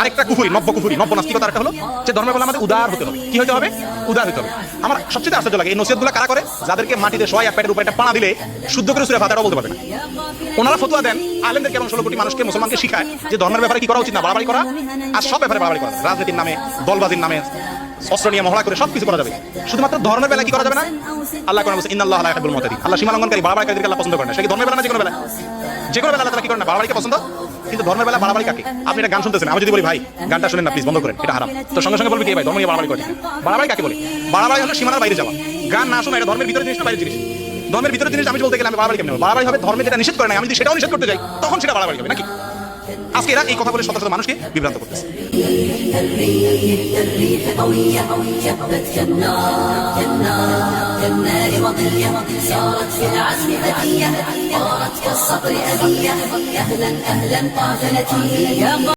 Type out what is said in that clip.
আরেকটা কুফুরি, নব্য নাস্তিকতা একটা হলো যে ধর্মের বেলা আমাদের উদার হতে হবে। কি হতে হবে? উদার হতে হবে। আমার সবচেয়ে আশ্চর্য লাগে এই নসিহতগুলো কারা করে? যাদেরকে মাটিতে শোয় এক পেটের উপর একটা পানা দিলে শুদ্ধ করে সূরা ফাতিহাটাও বলতে পারবে না। ওনারা ফতোয়া দেন আলেমদেরকে এবং 16 কোটি মানুষকে, মুসলমানকে শিখায় যে ধর্মের ব্যাপারে কি করা উচিত না, বাড়াবাড়ি করা, আর সব ব্যাপারে বাড়াবাড়ি করা, রাজনীতির নামে, দলবাজির নামে, অস্ত্র নিয়ে মহড়া করে সবকিছু করা যাবে, শুধুমাত্র ধর্মের বেলা কি করা যাবে না? আল্লাহ কোরআনে বলেছে ইন্নাল্লাহা লা ইউহিব্বুল মুতাদিন। আল্লাহ সীমা লঙ্ঘনকারী, বাড়াবাড়িকারীদেরকে আল্লাহ পছন্দ করে না। সে কি ধর্মের বেলা না যে কোনো বেলা? যে কোনো বেলা আল্লাহ তাআলা কি করেন না, বাড়াবাড়িকে পছন্দ। কিন্তু ধর্মের বেলা বাড়াবাড়ি কাকে? আপনি একটা গান শুনতেছেন, আমি যদি বলি ভাই গানটা শুনেন না প্লিজ, বন্ধ করেন, এটা হারাম, তো সঙ্গে সঙ্গে বলবি কি ভাই ধর্ম নিয়ে বাড়াবাড়ি করে? বাড়াবাড়ি কাকে বলে? বাড়াবাড়ি হলো সীমানার বাইরে যাওয়া। গান না শোনা এটা ধর্মের ভিতরে জিনিস না বাইরের জিনিস? ধর্মের ভিতরে জিনিস আমি বলতে গেলে আমি বাড়াবাড়ি কেমন হবে? বাড়াবাড়ি হবে ধর্মে যেটা নিষেধ করে না, আমি যদি সেটাও নিষেধ করতে যাই তখন সেটা বাড়াবাড়ি হবে নাকি? আজকে এরা এই কথা বলে শত শত মানুষকে বিভ্রান্ত করতেছে।